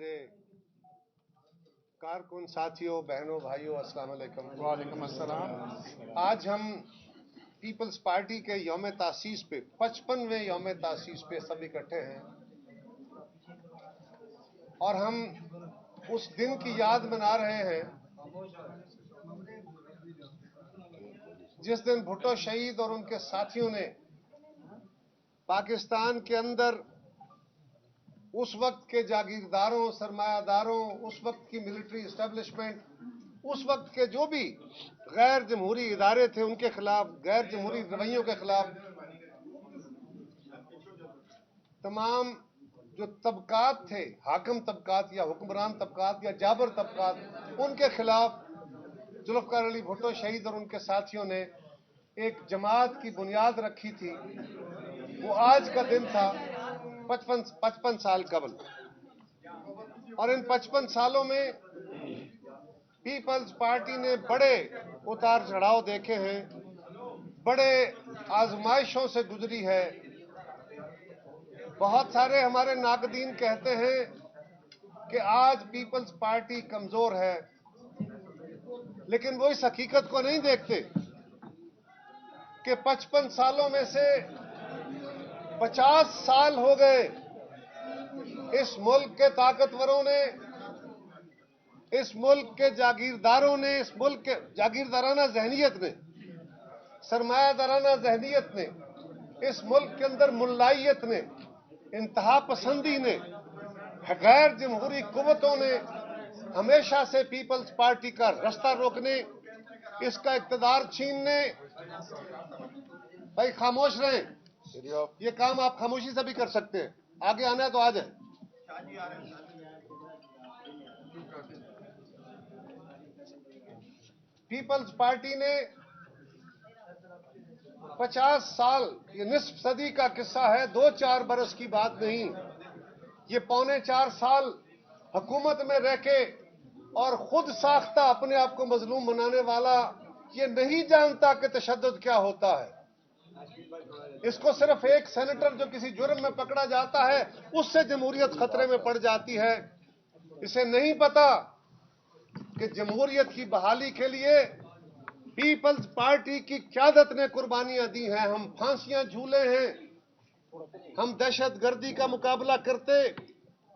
मेरे कारकुन साथियों, बहनों, भाइयों, अस्सलाम वालेकुम। वालेकुम अस्सलाम। आज हम पीपल्स पार्टी के यौम तासीस पे 55वें यौम तासीस पे सब इकट्ठे हैं और हम उस दिन की याद मना रहे हैं जिस दिन भुट्टो शहीद और उनके साथियों ने पाकिस्तान के अंदर उस वक्त के जागीरदारों, सरमायादारों, उस वक्त की मिलिट्री एस्टेब्लिशमेंट, उस वक्त के जो भी गैर जमहूरी इदारे थे उनके खिलाफ, गैर जमहूरी रवैयों के खिलाफ तमाम जो तबकात थे, हाकिम तबकात या हुक्मरान तबकात या जाबर तबकात, उनके खिलाफ जुल्फ़िकार अली भुट्टो शहीद और उनके साथियों ने एक जमात की बुनियाद रखी थी। वो आज का दिन था 55 साल कबल, और इन 55 सालों में पीपल्स पार्टी ने बड़े उतार चढ़ाव देखे हैं, बड़े आजमाइशों से गुजरी है। बहुत सारे हमारे नाकदीन कहते हैं कि आज पीपल्स पार्टी कमजोर है, लेकिन वो इस हकीकत को नहीं देखते कि 55 सालों में से 50 साल हो गए इस मुल्क के ताकतवरों ने, इस मुल्क के जागीरदारों ने, इस मुल्क के जागीरदाराना जहनियत ने, सरमायादाराना जहनियत ने, इस मुल्क के अंदर मुल्लाइयत ने, इंतहा पसंदी ने, गैर जमहूरी कुव्वतों ने हमेशा से पीपल्स पार्टी का रास्ता रोकने, इसका इक़्तिदार छीनने। भाई खामोश रहें, ये काम आप खामोशी से भी कर सकते हैं। आगे आना है तो आ जाए। पीपल्स पार्टी ने 50 साल, ये निस्फ सदी का किस्सा है, 2-4 बरस की बात नहीं। ये 3.25 साल हुकूमत में रह के और खुद साख्ता अपने आप को मजलूम बनाने वाला ये नहीं जानता कि तशद्दुद क्या होता है। इसको सिर्फ एक सेनेटर जो किसी जुर्म में पकड़ा जाता है उससे जमहूरियत खतरे में पड़ जाती है। इसे नहीं पता कि जमहूरियत की बहाली के लिए पीपल्स पार्टी की क़यादत ने कुर्बानियां दी हैं। हम फांसियां झूले हैं, हम दहशतगर्दी का मुकाबला करते,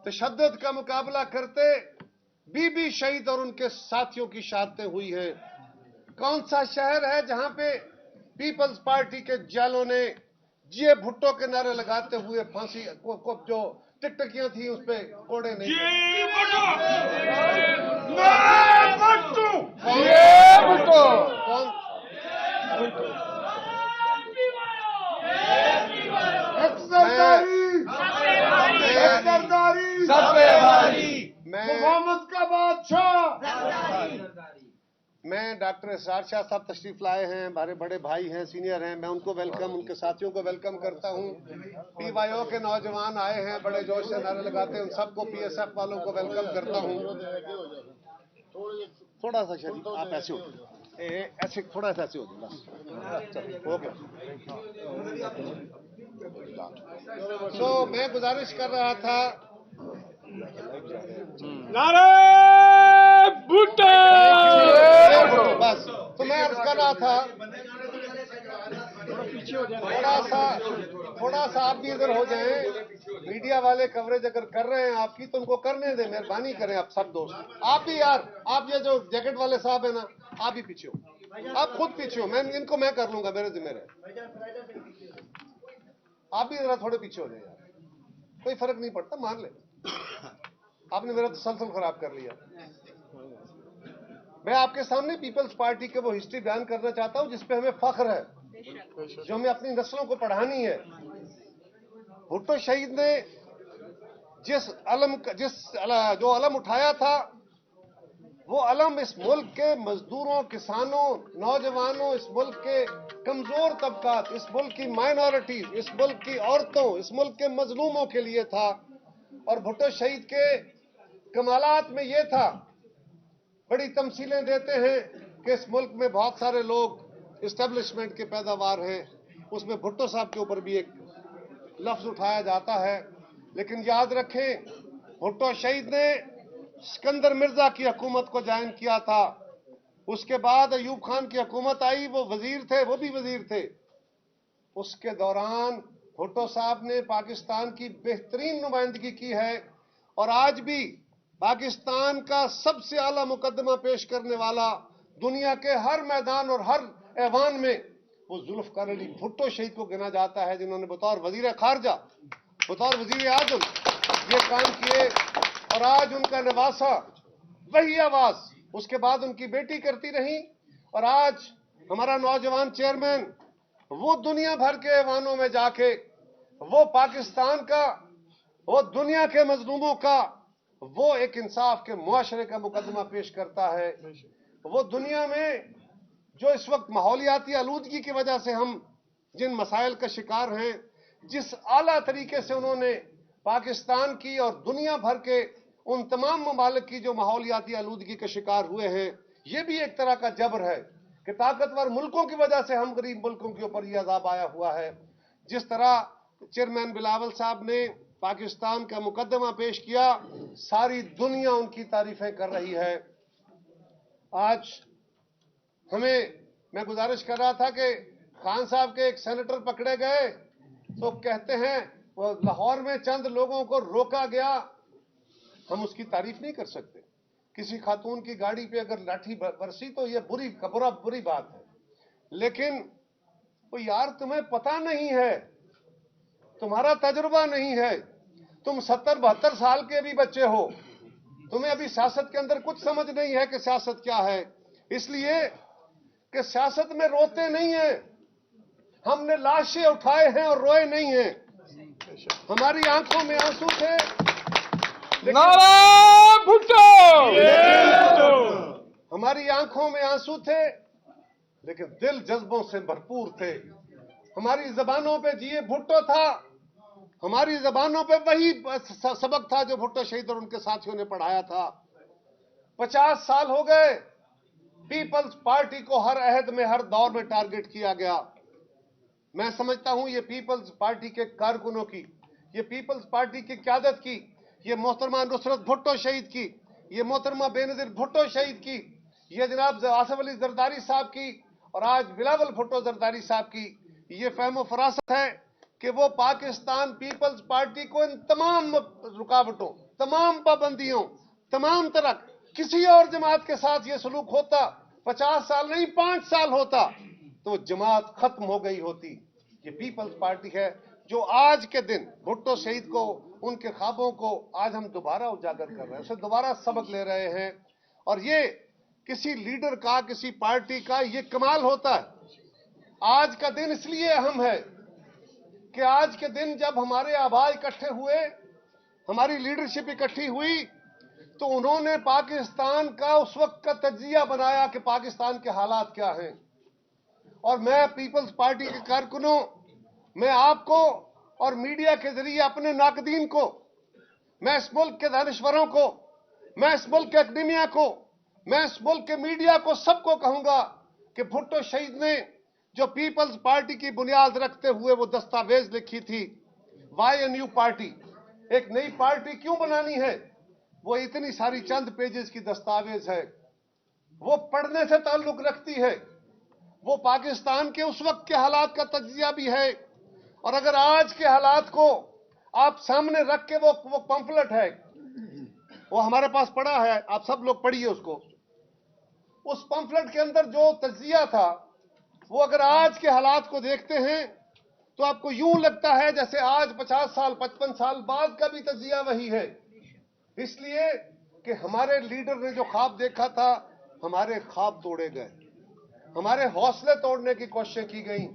तशद्दुद का मुकाबला करते, बीबी शहीद और उनके साथियों की शहादतें हुई हैं। कौन सा शहर है जहां पे पीपल्स पार्टी के जालों ने जिए भुट्टो के नारे लगाते हुए फांसी को जो टिकटकियां थी उस पे कोड़े नहीं? मैं डॉक्टर इसरार शाह साहब तशरीफ लाए हैं, हमारे बड़े भाई हैं, सीनियर हैं, मैं उनको वेलकम, उनके साथियों को वेलकम करता हूं। पीवाईओ के नौजवान आए हैं, बड़े जोश से नारे लगाते हैं, उन सबको, पीएसएफ वालों को वेलकम करता हूं। थोड़ा सा शरीफ आप ऐसे हो, ऐसे थोड़ा सा ऐसे हो जाए बस, हो गया। तो मैं गुजारिश कर रहा था, बस तो मैं अर्ज कर रहा था, थोड़ा सा आप भी इधर हो जाएं। मीडिया वाले कवरेज अगर कर रहे हैं आपकी तो उनको करने दें, मेहरबानी करें आप सब दोस्त। आप भी यार, आप ये जो जैकेट वाले साहब है ना, आप भी पीछे हो, आप खुद पीछे हो, मैं इनको मैं कर लूंगा, मेरे जिम्मे रहे। आप भी जरा थोड़े पीछे हो जाए यार, कोई फर्क नहीं पड़ता, मान ले। आपने मेरा तसलसल खराब कर लिया। मैं आपके सामने पीपल्स पार्टी के वो हिस्ट्री बयान करना चाहता हूं जिसपे हमें फख्र है, जो हमें अपनी नस्लों को पढ़ानी है। भुट्टो शहीद ने जो अलम उठाया था, वो अलम इस मुल्क के मजदूरों, किसानों, नौजवानों, इस मुल्क के कमजोर तबकात, इस मुल्क की माइनॉरिटीज, इस मुल्क की औरतों, इस मुल्क के मजलूमों के लिए था। और भुट्टो शहीद के कमालात में ये था, बड़ी तमसीलें देते हैं कि इस मुल्क में बहुत सारे लोग इस्टेब्लिशमेंट के पैदावार हैं, उसमें भुट्टो साहब के ऊपर भी एक लफ्ज उठाया जाता है। लेकिन याद रखें भुट्टो शहीद ने सिकंदर मिर्जा की हुकूमत को ज्वाइन किया था। उसके बाद अयूब खान की हुकूमत आई, वो वजीर थे, वो भी वजीर थे। उसके दौरान भुट्टो साहब ने पाकिस्तान की बेहतरीन नुमाइंदगी की है और आज भी पाकिस्तान का सबसे आला मुकदमा पेश करने वाला दुनिया के हर मैदान और हर ऐवान में वो जुल्फकार अली भुट्टो शहीद को गिना जाता है, जिन्होंने बतौर वजीर खारजा, बतौर वजीर आजम ये काम किए। और आज उनका नवासा वही आवाज उसके बाद उनकी बेटी करती रही। और आज हमारा नौजवान चेयरमैन वो दुनिया भर के ऐवानों में जाके वो पाकिस्तान का, वो दुनिया के मजलूमों का, वो एक इंसाफ के मुआशरे का मुकदमा पेश करता है। वो दुनिया में जो इस वक्त माहौलियाती आलूदगी की वजह से हम जिन मसाइल का शिकार हैं, जिस आला तरीके से उन्होंने पाकिस्तान की और दुनिया भर के उन तमाम ममालिक की जो माहौलियाती आलूदगी के शिकार हुए हैं, ये भी एक तरह का जबर है कि ताकतवर मुल्कों की वजह से हम गरीब मुल्कों के ऊपर यह अजाब आया हुआ है। जिस तरह चेयरमैन बिलावल साहब ने पाकिस्तान का मुकदमा पेश किया, सारी दुनिया उनकी तारीफें कर रही है। आज मैं गुजारिश कर रहा था कि खान साहब के एक सेनेटर पकड़े गए तो कहते हैं वो लाहौर में चंद लोगों को रोका गया। हम उसकी तारीफ नहीं कर सकते। किसी खातून की गाड़ी पे अगर लाठी बरसी तो ये बुरी बात है, लेकिन वो यार तुम्हें पता नहीं है, तुम्हारा तजुर्बा नहीं है, तुम 70-72 साल के भी बच्चे हो, तुम्हें अभी सियासत के अंदर कुछ समझ नहीं है कि सियासत क्या है। इसलिए कि सियासत में रोते नहीं है, हमने लाशें उठाए हैं और रोए नहीं हैं। हमारी आंखों में आंसू थे, नारा भुट्टो, हमारी आंखों में आंसू थे, लेकिन दिल जज्बों से भरपूर थे। हमारी जबानों पे जिए भुट्टो था, हमारी जबानों पे वही सबक था जो भुट्टो शहीद और उनके साथियों ने पढ़ाया था। 50 साल हो गए, पीपल्स पार्टी को हर अहद में, हर दौर में टारगेट किया गया। मैं समझता हूं ये पीपल्स पार्टी के कारकुनों की, ये पीपल्स पार्टी की क़यादत की, ये मोहतरमा नुसरत भुट्टो शहीद की, ये मोहतरमा बेनजीर भुट्टो शहीद की, ये जनाब आसिफ अली जरदारी साहब की और आज बिलावल भुट्टो जरदारी साहब की ये फहम फरासत है कि वो पाकिस्तान पीपल्स पार्टी को इन तमाम रुकावटों, तमाम पाबंदियों, तमाम तरह किसी और जमात के साथ ये सलूक होता 50 साल नहीं 5 साल होता तो जमात खत्म हो गई होती। ये पीपल्स पार्टी है जो आज के दिन भुट्टो शहीद को, उनके ख्वाबों को आज हम दोबारा उजागर कर रहे हैं, उसे दोबारा सबक ले रहे हैं। और ये किसी लीडर का, किसी पार्टी का ये कमाल होता है। आज का दिन इसलिए अहम है कि आज के दिन जब हमारे आबा इकट्ठे हुए, हमारी लीडरशिप इकट्ठी हुई, तो उन्होंने पाकिस्तान का उस वक्त का तज्जिया बनाया कि पाकिस्तान के हालात क्या हैं। और मैं पीपल्स पार्टी के कारकुनों, मैं आपको और मीडिया के जरिए अपने नाकदीन को, मैं इस मुल्क के दानिश्वरों को, मैं इस मुल्क के एकेडमिया को, मैं इस मुल्क के मीडिया को, सबको कहूंगा कि भुट्टो शहीद ने जो पीपल्स पार्टी की बुनियाद रखते हुए वो दस्तावेज लिखी थी, वाई ए न्यू पार्टी, एक नई पार्टी क्यों बनानी है, वो इतनी सारी चंद पेजेस की दस्तावेज है। वो पढ़ने से ताल्लुक रखती है, वो पाकिस्तान के उस वक्त के हालात का तज्जिया भी है। और अगर आज के हालात को आप सामने रख के, वो पंफलेट है, वो हमारे पास पड़ा है, आप सब लोग पढ़िए उसको। उस पंफलेट के अंदर जो तज्जिया था, वो अगर आज के हालात को देखते हैं तो आपको यूं लगता है जैसे आज 50 साल 55 साल बाद का भी तज्जिया वही है। इसलिए कि हमारे लीडर ने जो ख्वाब देखा था, हमारे ख्वाब तोड़े गए, हमारे हौसले तोड़ने की कोशिशें की गई,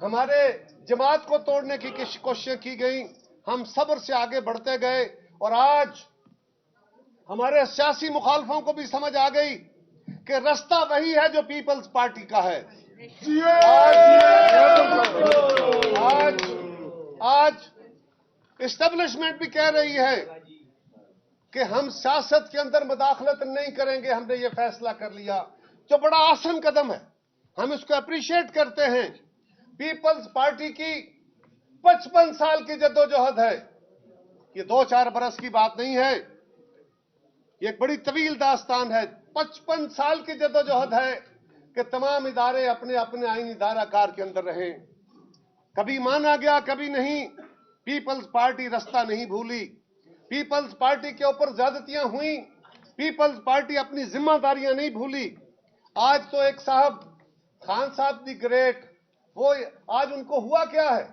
हमारे जमात को तोड़ने की कोशिशें की गई। हम सब्र से आगे बढ़ते गए और आज हमारे सियासी मुखालफों को भी समझ आ गई कि रास्ता वही है जो पीपल्स पार्टी का है। आज एस्टेब्लिशमेंट भी कह रही है कि हम सियासत के अंदर मुदाखलत नहीं करेंगे, हमने ये फैसला कर लिया, जो बड़ा आसान कदम है, हम इसको अप्रिशिएट करते हैं। पीपल्स पार्टी की 55 साल की जद्दोजहद है, یہ 2-4 बरस की बात नहीं है, ये एक बड़ी तवील दास्तान है। 55 साल की जद्दोजहद है कि तमाम इदारे अपने अपने आईनी दायराकार के अंदर रहे। कभी माना गया, कभी नहीं। पीपल्स पार्टी रास्ता नहीं भूली, पीपल्स पार्टी के ऊपर ज्यादतियां हुई, पीपल्स पार्टी अपनी जिम्मेदारियां नहीं भूली। आज तो एक साहब खान साहब दी ग्रेट, वो आज उनको हुआ क्या है?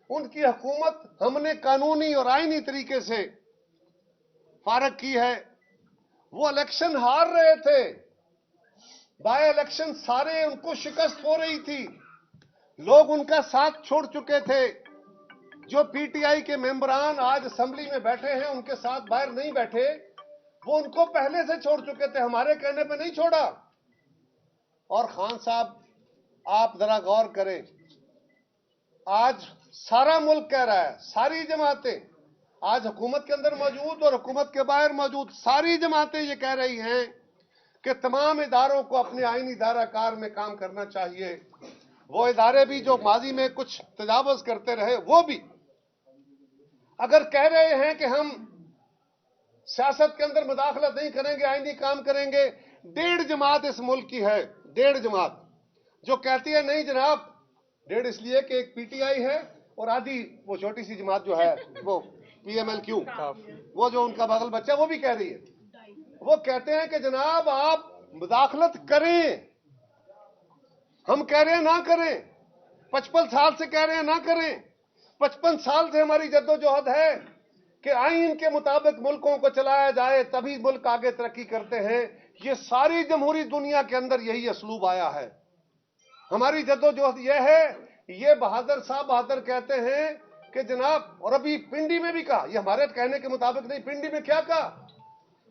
उनकी हुकूमत हमने कानूनी और आईनी तरीके से फारग की है। वो इलेक्शन हार रहे थे, बाय इलेक्शन सारे उनको शिकस्त हो रही थी, लोग उनका साथ छोड़ चुके थे। जो पीटीआई के मेंबरान आज असेंबली में बैठे हैं, उनके साथ बाहर नहीं बैठे, वो उनको पहले से छोड़ चुके थे, हमारे कहने पे नहीं छोड़ा। और खान साहब, आप जरा गौर करें, आज सारा मुल्क कह रहा है, सारी जमातें आज हुकूमत के अंदर मौजूद और हुकूमत के बाहर मौजूद सारी जमातें ये कह रही हैं कि तमाम इदारों को अपने आईनी दायराकार में काम करना चाहिए। वो इदारे भी जो माजी में कुछ तजावुज़ करते रहे, वो भी अगर कह रहे हैं कि हम सियासत के अंदर मुदाखलत नहीं करेंगे, आईनी काम करेंगे। 1.5 जमात इस मुल्क की है, 1.5 जमात जो कहती है नहीं जनाब, 1.5 इसलिए कि एक पीटीआई है और आधी वो छोटी सी जमात जो है वो पीएमएलक्यू, वो जो उनका बगल बच्चा, वो भी कह रही है। वो कहते हैं कि जनाब आप मुदाखलत करें, हम कह रहे हैं ना करें। 55 साल से कह रहे हैं ना करें। 55 साल से हमारी जद्दोजहद है कि आईन के मुताबिक मुल्कों को चलाया जाए, तभी मुल्क आगे तरक्की करते हैं। ये सारी जमहूरी दुनिया के अंदर यही असलूब आया है। हमारी जद्दोजहद यह है। ये बहादुर साहब बहादुर कहते हैं कि जनाब, और अभी पिंडी में भी कहा, ये हमारे कहने के मुताबिक नहीं, पिंडी में क्या कहा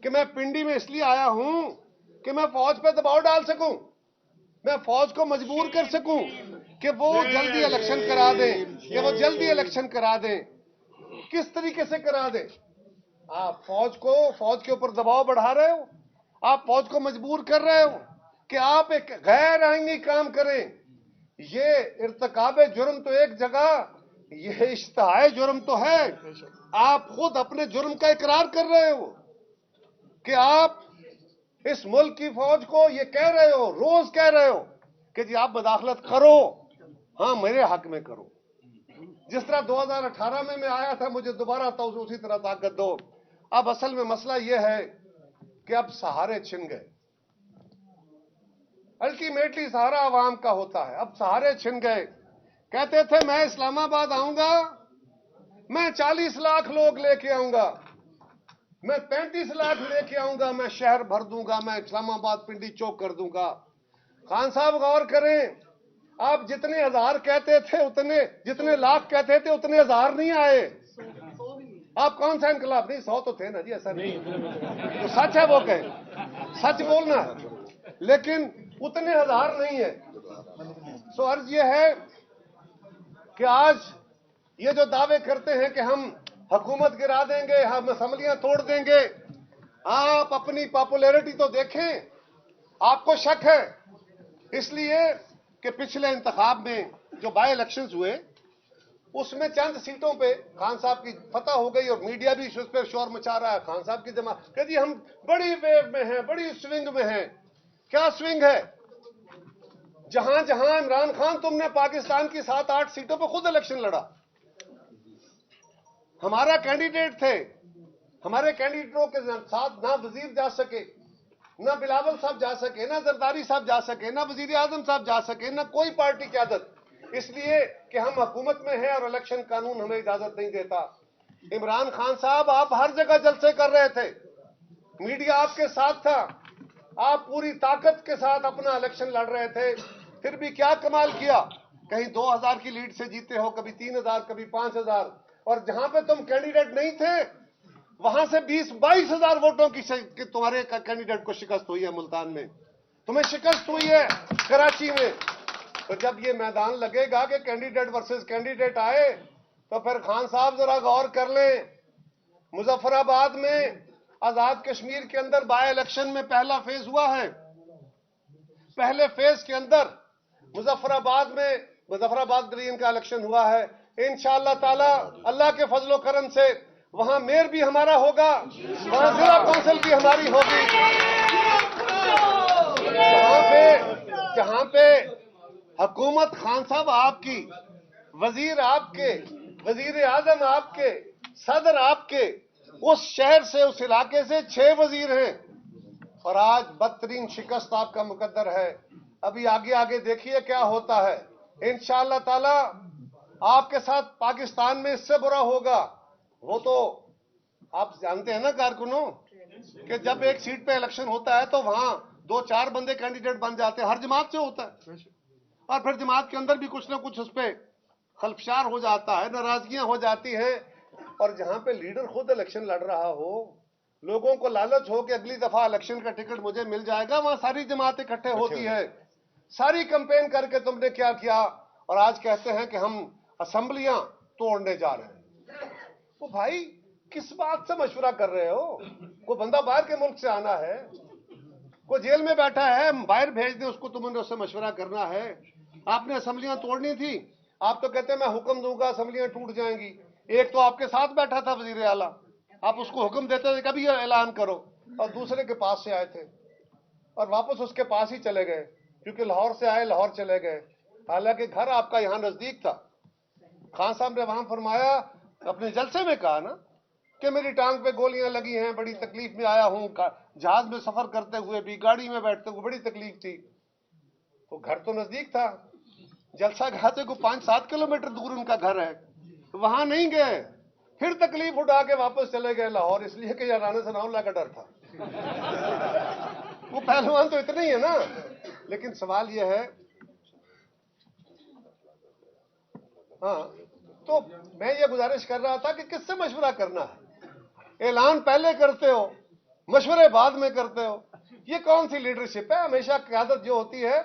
कि मैं पिंडी में इसलिए आया हूं कि मैं फौज पे दबाव डाल सकूं, मैं फौज को मजबूर कर सकूं कि वो जल्दी इलेक्शन करा दें, कि वो जल्दी इलेक्शन करा दें। किस तरीके से करा दें? आप फौज के ऊपर दबाव बढ़ा रहे हो, आप फौज को मजबूर कर रहे हो कि आप एक गैर आईनी काम करें। ये इर्तिकाबे जुर्म तो एक जगह, ये इश्तिहाए जुर्म तो है। आप खुद अपने जुर्म का इकरार कर रहे हो कि आप इस मुल्क की फौज को ये कह रहे हो, रोज कह रहे हो कि जी आप मुदाखलत करो, हाँ मेरे हक में करो। जिस तरह 2018 में मैं आया था, मुझे दोबारा तो उसी तरह ताकत दो। अब असल में मसला यह है कि अब सहारे छिन गए। अल्टीमेटली सहारा आवाम का होता है, अब सहारे छिन गए। कहते थे मैं इस्लामाबाद आऊंगा, मैं 40 लाख लोग लेके आऊंगा, मैं 35 लाख लेके आऊंगा, मैं शहर भर दूंगा, मैं इस्लामाबाद पिंडी चौक कर दूंगा। खान साहब गौर करें, आप जितने हजार कहते थे उतने, जितने लाख कहते थे उतने हजार नहीं आए। आप कौन सा इनकलाब? नहीं, 100 तो थे ना जी, ऐसा नहीं। तो सच है वो कहें, सच बोलना, लेकिन उतने हजार नहीं है। सो अर्ज ये है कि आज ये जो दावे करते हैं कि हम हुकूमत गिरा देंगे, हम असम्बलियां तोड़ देंगे, आप अपनी पॉपुलैरिटी तो देखें। आपको शक है इसलिए कि पिछले इंतखाब में जो बाय इलेक्शंस हुए, उसमें चंद सीटों पे खान साहब की फतह हो गई और मीडिया भी उस पर शोर मचा रहा है। खान साहब की जमा कहती हम बड़ी वेव में हैं, बड़ी स्विंग में हैं। क्या स्विंग है? जहां जहां इमरान खान तुमने पाकिस्तान की 7-8 सीटों पे खुद इलेक्शन लड़ा, हमारा कैंडिडेट थे, हमारे कैंडिडेटों के साथ ना वजीर जा सके, ना बिलावल साहब जा सके, ना जरदारी साहब जा सके, ना वजीर आजम साहब जा सके, ना कोई पार्टी क़यादत, इसलिए कि हम हुकूमत में हैं और इलेक्शन कानून हमें इजाजत नहीं देता। इमरान खान साहब, आप हर जगह जलसे कर रहे थे, मीडिया आपके साथ था, आप पूरी ताकत के साथ अपना इलेक्शन लड़ रहे थे। फिर भी क्या कमाल किया, कहीं 2000 की लीड से जीते हो, कभी 3000, कभी 5000, और जहां पे तुम कैंडिडेट नहीं थे वहां से 20-22 हजार वोटों की तुम्हारे कैंडिडेट को शिकस्त हुई है। मुल्तान में तुम्हें शिकस्त हुई है, कराची में। तो जब ये मैदान लगेगा कि कैंडिडेट वर्सेस कैंडिडेट आए, तो फिर खान साहब जरा गौर कर लें। मुजफ्फराबाद में आजाद कश्मीर के अंदर बाय इलेक्शन में पहला फेज हुआ है। पहले फेज के अंदर मुजफ्फराबाद डिवीजन का इलेक्शन हुआ है। इंशाअल्लाह ताला अल्लाह के फजलो करम से वहां मेयर भी हमारा होगा, वहां जिला काउंसिल भी हमारी होगी। जहां पे हुकूमत खान साहब आपकी, वजीर आपके, वजीर आजम आपके, सदर आपके, उस शहर से, उस इलाके से 6 वजीर हैं और आज बदतरीन शिकस्त आपका मुकद्दर है। अभी आगे आगे देखिए क्या होता है। इंशाअल्लाह ताला आपके साथ पाकिस्तान में इससे बुरा होगा। वो तो आप जानते हैं ना कारकुनों कि जब एक सीट पे इलेक्शन होता है तो वहां 2-4 बंदे कैंडिडेट बन जाते हैं, हर जमात से होता है, और फिर जमात के अंदर भी कुछ ना कुछ उस पर खलफशार हो जाता है, नाराजगियां हो जाती हैं। और जहां पे लीडर खुद इलेक्शन लड़ रहा हो, लोगों को लालच हो कि अगली दफा इलेक्शन का टिकट मुझे मिल जाएगा, वहां सारी जमात इकट्ठे होती है, सारी कैंपेन करके तुमने क्या किया, और आज कहते हैं कि हम असेंबलियां तोड़ने जा रहे हैं। तो भाई किस बात से मशवरा कर रहे हो? कोई बंदा बाहर के मुल्क से आना है, कोई जेल में बैठा है, बाहर भेज दे उसको, तुमने उससे मशवरा करना है? आपने असेंबलियां तोड़नी थी, आप तो कहते हैं मैं हुक्म दूंगा असेंबलियां टूट जाएंगी। एक तो आपके साथ बैठा था वजीर आला, आप उसको हुक्म देते थे कभी ऐलान करो, और दूसरे के पास से आए थे और वापस उसके पास ही चले गए, क्योंकि लाहौर से आए लाहौर चले गए, हालांकि घर आपका यहां नजदीक था। खान साहब ने वहां फरमाया, अपने जलसे में कहा ना कि मेरी टांग पे गोलियां लगी हैं, बड़ी तकलीफ में आया हूं, जहाज में सफर करते हुए भी, गाड़ी में बैठते हुए बड़ी तकलीफ थी। तो घर तो नजदीक था, जलसा घर से 5-7 किलोमीटर दूर उनका घर है, वहां नहीं गए, फिर तकलीफ उठा के वापस चले गए लाहौर, इसलिए कि यार राना सनाउल्लाह का डर था। वो पहलवान तो इतने ही है ना। लेकिन सवाल यह है, हाँ, तो मैं ये गुजारिश कर रहा था कि किससे मशवरा करना है? ऐलान पहले करते हो, मशवरे बाद में करते हो, ये कौन सी लीडरशिप है? हमेशा क़यादत जो होती है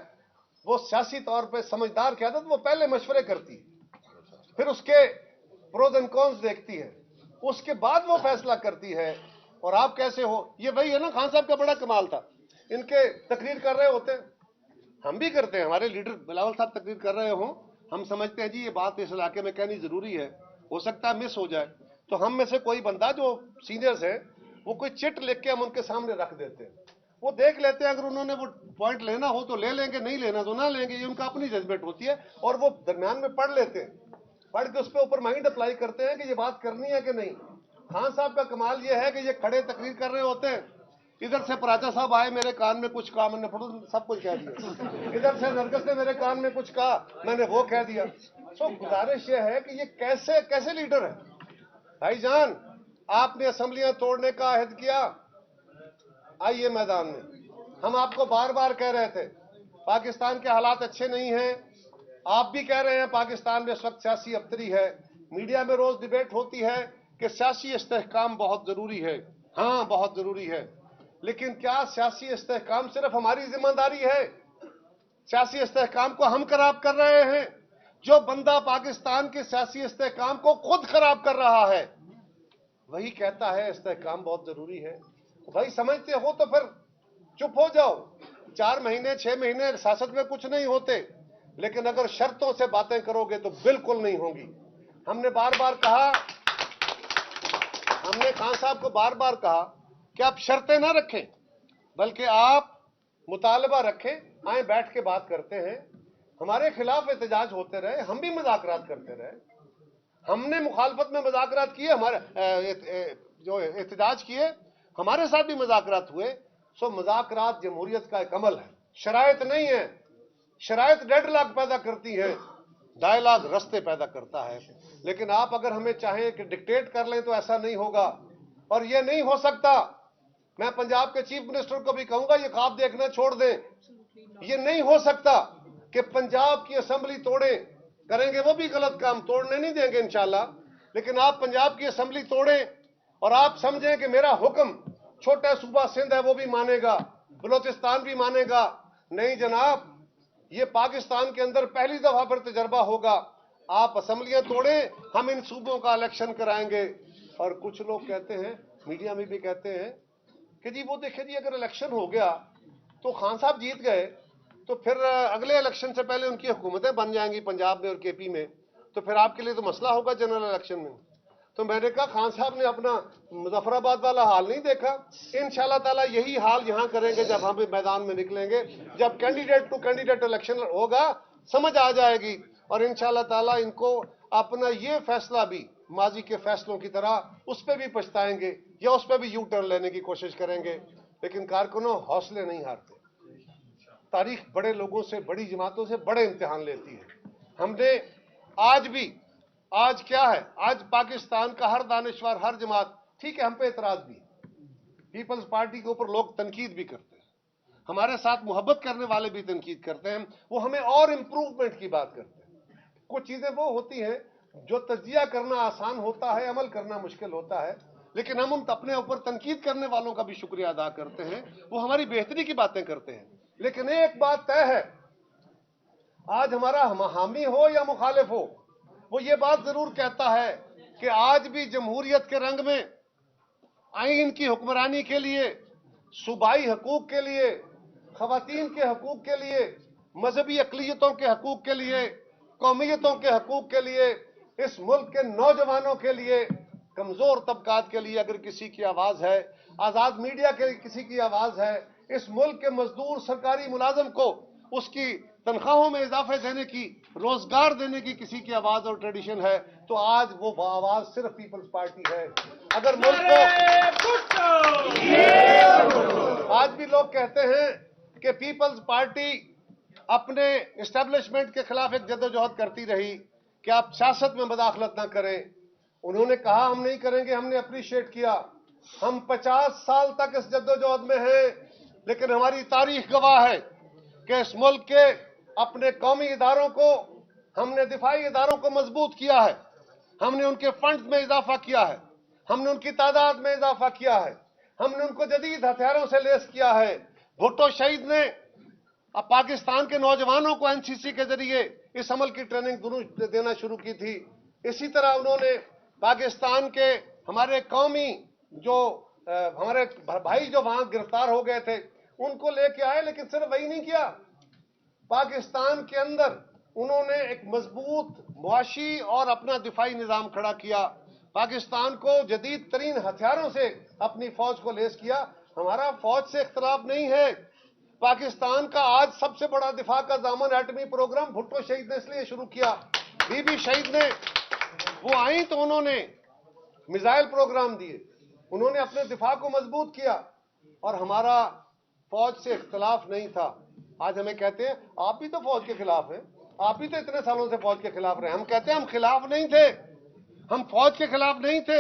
वो सियासी तौर पे समझदार क़यादत, वो पहले मशवरे करती है, फिर उसके प्रोज एंड कॉन्स देखती है, उसके बाद वो फैसला करती है। और आप कैसे हो, ये वही है ना, खान साहब का बड़ा कमाल था, इनके तकरीर कर रहे होते, हम भी करते हैं, हमारे लीडर बिलावल साहब तकरीर कर रहे हो, हम समझते हैं जी ये बात इस इलाके में कहनी जरूरी है, हो सकता है मिस हो जाए, तो हम में से कोई बंदा जो सीनियर्स है वो कोई चिट लिख के हम उनके सामने रख देते हैं, वो देख लेते हैं, अगर उन्होंने वो पॉइंट लेना हो तो ले लेंगे, नहीं लेना तो ना लेंगे, ये उनका अपनी जजमेंट होती है, और वो दरमियान में पढ़ लेते हैं, पढ़ के उस पर ऊपर माइंड अप्लाई करते हैं कि ये बात करनी है कि नहीं। खान साहब का कमाल ये है कि ये खड़े तकरीर कर रहे होते हैं, इधर से पराचा साहब आए, मेरे कान में कुछ कहा, मैंने सब कुछ कह दिया, इधर से नरगस ने मेरे कान में कुछ कहा, मैंने वो कह दिया। सो गुजारिश ये है कि ये कैसे कैसे लीडर है? भाईजान, आपने असेंबलियां तोड़ने का अहद किया, आइए मैदान में। हम आपको बार बार कह रहे थे पाकिस्तान के हालात अच्छे नहीं हैं, आप भी कह रहे हैं पाकिस्तान में इस वक्त सियासी अबतरी है, मीडिया में रोज डिबेट होती है कि सियासी इस्तेहकाम बहुत जरूरी है। हाँ, बहुत जरूरी है, लेकिन क्या सियासी इस्तेहकाम सिर्फ हमारी जिम्मेदारी है? सियासी इस्तेहकाम को हम खराब कर रहे हैं? जो बंदा पाकिस्तान के सियासी इस्तेहकाम को खुद खराब कर रहा है वही कहता है इस्तेहकाम बहुत जरूरी है। भाई समझते हो तो फिर चुप हो जाओ। 4 महीने 6 महीने सियासत में कुछ नहीं होते, लेकिन अगर शर्तों से बातें करोगे तो बिल्कुल नहीं होंगी। हमने बार बार कहा, हमने खान साहब को बार बार कहा कि आप शर्तें ना रखें, बल्कि आप मुतालबा रखें, आए बैठ के बात करते हैं। हमारे खिलाफ एहतजाज होते रहे, हम भी मज़ाकरात करते रहे, हमने मुखालफत में मज़ाकरात किए, हमारे जो एहतजाज किए हमारे साथ भी मज़ाकरात हुए। सो मज़ाकरात जमहूरियत का एक अमल है, शराइत नहीं है। शराइत डेडलॉक पैदा करती है, डायलॉग रस्ते पैदा करता है। लेकिन आप अगर हमें चाहें कि डिक्टेट कर लें तो ऐसा नहीं होगा, और ये नहीं हो सकता। मैं पंजाब के चीफ मिनिस्टर को भी कहूंगा ये ख्वाब देखना छोड़ दें। ये नहीं हो सकता कि पंजाब की असेंबली तोड़े, करेंगे वो भी गलत काम, तोड़ने नहीं देंगे इंशाल्लाह, लेकिन आप पंजाब की असेंबली तोड़ें और आप समझें कि मेरा हुक्म छोटा सूबा सिंध है वो भी मानेगा, बलोचिस्तान भी मानेगा। नहीं जनाब, ये पाकिस्तान के अंदर पहली दफा पर तजर्बा होगा। आप असेंबलियां तोड़ें, हम इन सूबों का इलेक्शन कराएंगे। और कुछ लोग कहते हैं, मीडिया में भी कहते हैं कि जी वो देखिए जी अगर इलेक्शन हो गया तो खान साहब जीत गए तो फिर अगले इलेक्शन से पहले उनकी हुकूमतें बन जाएंगी पंजाब में और केपी में, तो फिर आपके लिए तो मसला होगा जनरल इलेक्शन में। तो मैंने कहा खान साहब ने अपना मुजफ्फराबाद वाला हाल नहीं देखा। इंशाल्लाह ताला यही हाल यहाँ करेंगे जब हम मैदान में निकलेंगे। जब कैंडिडेट टू कैंडिडेट इलेक्शन होगा समझ आ जाएगी, और इंशाल्लाह ताला इनको अपना ये फैसला भी माजी के फैसलों की तरह उस पर भी पछताएंगे या उस पर भी यू टर्न लेने की कोशिश करेंगे। लेकिन कारकुनों, हौसले नहीं हारते। तारीख बड़े लोगों से, बड़ी जमातों से बड़े इम्तिहान लेती है। हमने आज क्या है, आज पाकिस्तान का हर दानिश्वर, हर जमात, ठीक है हम पे एतराज भी है, पीपल्स पार्टी के ऊपर लोग तनकीद भी करते हैं, हमारे साथ मोहब्बत करने वाले भी तनकीद करते हैं, वो हमें और इम्प्रूवमेंट की बात करते हैं। कुछ चीजें वो होती हैं जो तज्जिया करना आसान होता है, अमल करना मुश्किल होता है, लेकिन हम उन अपने ऊपर तनकीद करने वालों का भी शुक्रिया अदा करते हैं, वो हमारी बेहतरी की बातें करते हैं। लेकिन एक बात तय है, आज हमारा हामी हो या मुखालिफ हो, वो ये बात जरूर कहता है कि आज भी जमहूरियत के रंग में, आईन की हुक्मरानी के लिए, सूबाई हकूक के लिए, खवातीन के हकूक के लिए, मजहबी अकलियतों के हकूक के लिए, कौमियतों के हकूक के लिए, इस मुल्क के नौजवानों के लिए, कमजोर तबकात के लिए अगर किसी की आवाज है, आजाद मीडिया के किसी की आवाज है, इस मुल्क के मजदूर सरकारी मुलाजम को उसकी तनख्वाहों में इजाफे देने की, रोजगार देने की किसी की आवाज और ट्रेडिशन है, तो आज वो आवाज सिर्फ पीपल्स पार्टी है। अगर मुल्क को आज भी लोग कहते हैं कि पीपल्स पार्टी अपने एस्टेब्लिशमेंट के खिलाफ एक जद्दोजहद करती रही कि आप सियासत में मदाखलत ना करें, उन्होंने कहा हम नहीं करेंगे, हमने अप्रिशिएट किया। हम 50 साल तक इस जद्दोजहद में हैं, लेकिन हमारी तारीख गवाह है कि इस मुल्क के अपने कौमी इदारों को, हमने दिफाई इदारों को मजबूत किया है, हमने उनके फंड में इजाफा किया है, हमने उनकी तादाद में इजाफा किया है, हमने उनको जदीद हथियारों से लैस किया है। भुट्टो शहीद ने अब पाकिस्तान के नौजवानों को एनसीसी के जरिए इस अमल की ट्रेनिंग देना शुरू की थी। इसी तरह उन्होंने पाकिस्तान के हमारे कौमी जो हमारे भाई जो वहां गिरफ्तार हो गए थे उनको लेके आए, लेकिन सिर्फ वही नहीं किया, पाकिस्तान के अंदर उन्होंने एक मजबूत मुआशी और अपना दिफाई निजाम खड़ा किया, पाकिस्तान को जदीद तरीन हथियारों से अपनी फौज को लैस किया। हमारा फौज से इख्तलाफ नहीं है, पाकिस्तान का आज सबसे बड़ा दिफा का दामन एटमी प्रोग्राम भुट्टो शहीद ने इसलिए शुरू किया, बीबी शहीद ने, वो आई तो उन्होंने मिसाइल प्रोग्राम दिए, उन्होंने अपने दिफा को मजबूत किया, और हमारा फौज से इख्तलाफ नहीं था। आज हमें कहते हैं आप भी तो फौज के खिलाफ हैं, आप भी तो इतने सालों से फौज के खिलाफ रहे। हम कहते हैं हम खिलाफ नहीं थे, हम फौज के खिलाफ नहीं थे,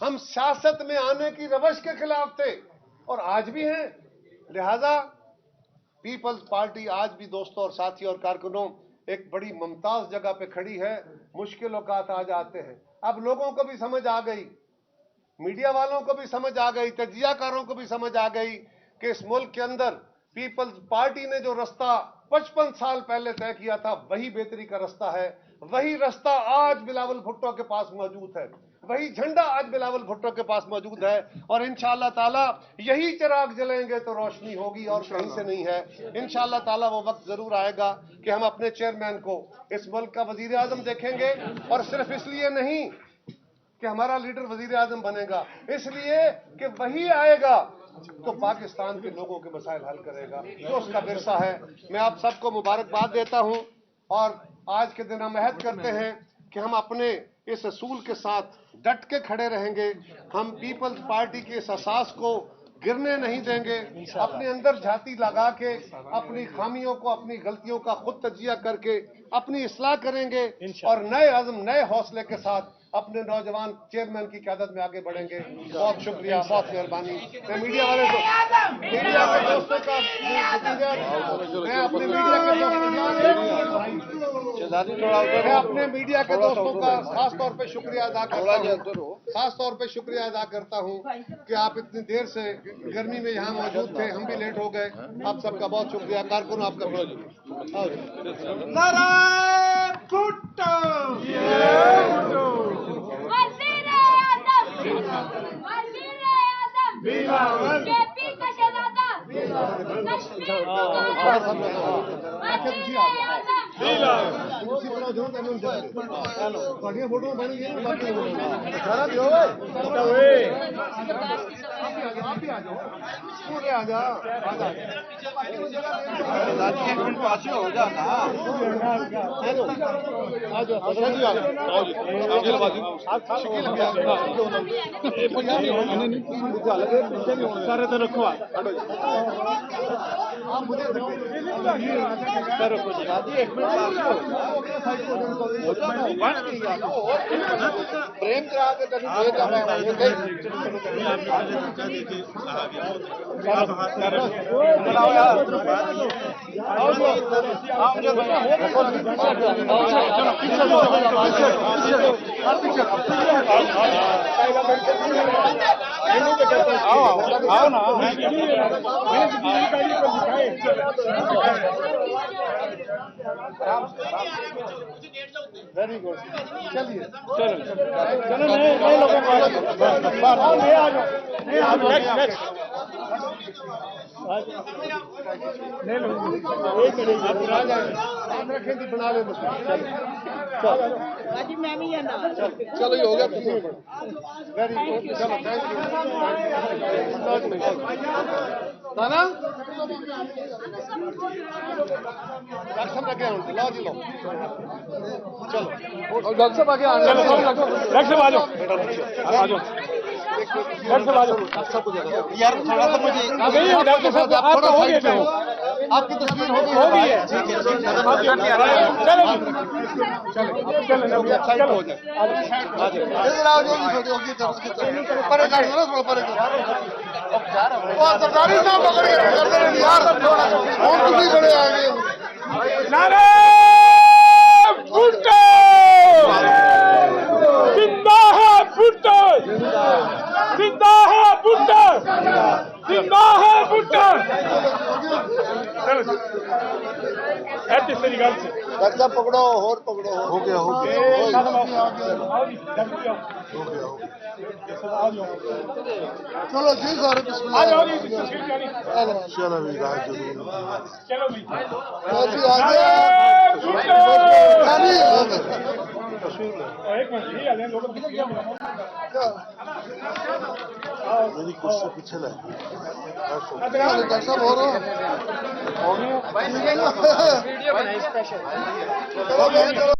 हम सियासत में आने की रवश के खिलाफ थे, और आज भी हैं। लिहाजा पीपल्स पार्टी आज भी दोस्तों और साथियों और कारकुनों एक बड़ी मुमताज जगह पे खड़ी है। मुश्किल औकात आ जाते हैं, अब लोगों को भी समझ आ गई, मीडिया वालों को भी समझ आ गई, तज्जियाकारों को भी समझ आ गई कि इस मुल्क के अंदर पीपल्स पार्टी ने जो रास्ता 55 साल पहले तय किया था वही बेहतरी का रास्ता है, वही रास्ता आज बिलावल भुट्टो के पास मौजूद है, वही झंडा आज बिलावल भुट्टो के पास मौजूद है, और इंशाअल्लाह ताला यही चिराग जलेंगे तो रोशनी होगी और कहीं से नहीं है। इंशाअल्लाह ताला वो वक्त जरूर आएगा कि हम अपने चेयरमैन को इस मुल्क का वजीर आजम देखेंगे, और सिर्फ इसलिए नहीं कि हमारा लीडर वजीर आजम बनेगा, इसलिए कि वही आएगा तो पाकिस्तान के लोगों के मसाइल हल करेगा, जो उसका विरसा है। मैं आप सबको मुबारकबाद देता हूं, और आज के दिन हम अहद करते हैं कि हम अपने इस असूल के साथ डट के खड़े रहेंगे, हम पीपल्स पार्टी के इस असास को गिरने नहीं देंगे, अपने अंदर झांती लगा के अपनी खामियों को, अपनी गलतियों का खुद तजिया करके अपनी इस्लाह करेंगे, और नए अज़्म, नए हौसले के साथ अपने नौजवान चेयरमैन की क़यादत में आगे बढ़ेंगे। बहुत शुक्रिया, बहुत मेहरबानी। मैं मीडिया वाले मीडिया के दोस्तों का मैं अपने मीडिया के दोस्तों का खास तौर पे शुक्रिया अदा करता हूँ कि आप इतनी देर से गर्मी में यहाँ मौजूद थे, हम भी लेट हो गए। आप सबका बहुत शुक्रिया। कारकुन आपका वज़ीर-ए-आज़म ਤੁਹਾਡੀਆਂ ਫੋਟੋਆਂ ਬਣ ਗਈਆਂ ਨਾ ਬਾਕੀ ਸਾਰਾ ਦਿਓ ਓਏ आप भी आ जाओ पूरे आ जा एक मिनट पाछे हो जा ना आ जाओ अच्छा जी आओ जी आगे लगा दी शकील भी आ गया ये पंजा नहीं होने नहीं मुझे लगे पंजा नहीं होने सारे तो रखो आप मुझे सर रखो जी एक मिनट प्रेम करा के तभी भेज रहा आओ ना वेरी गुड चलिए चलो चलो नए लोगों को ले आ जाओ नेक्स्ट ले लो एक मिनट आप रखें थी बना ले बाजी मैं भी है ना चलो ये हो गया वेरी गुड चलो थैंक यू दाना डॉक्टर साहब आगे आओ लो जी लो चलो और डॉक्टर साहब आगे आने डॉक्टर साहब आ जाओ आ जाओ डॉक्टर साहब आ जाओ यार थोड़ा सा मुझे डॉक्टर साहब आपका हो गया आपकी तस्वीर हो गई है चलो चलो अच्छा ही हो जाए इधर आओ जी ऊपर कर दो ना ऊपर और सरकारी ना पकड़ के करते हैं यार और तुम ही बड़े आगे नारे भुट्टो जिंदा है भुट्टो जिंदा है भुट्टो जिंदा है भुट्टो ऐसे सही गल से बच्चा पकड़ो और पकड़ो हो गया हो गया चलो जी सारे आ जाओ जी चलो भी राज चलो भी जी आ गया एक मिनट ये आले लोग मेरी कुर्सी पीछे ले डॉक्टर साहब हो रहा हो गया वीडियो बनाई स्पेशल चलो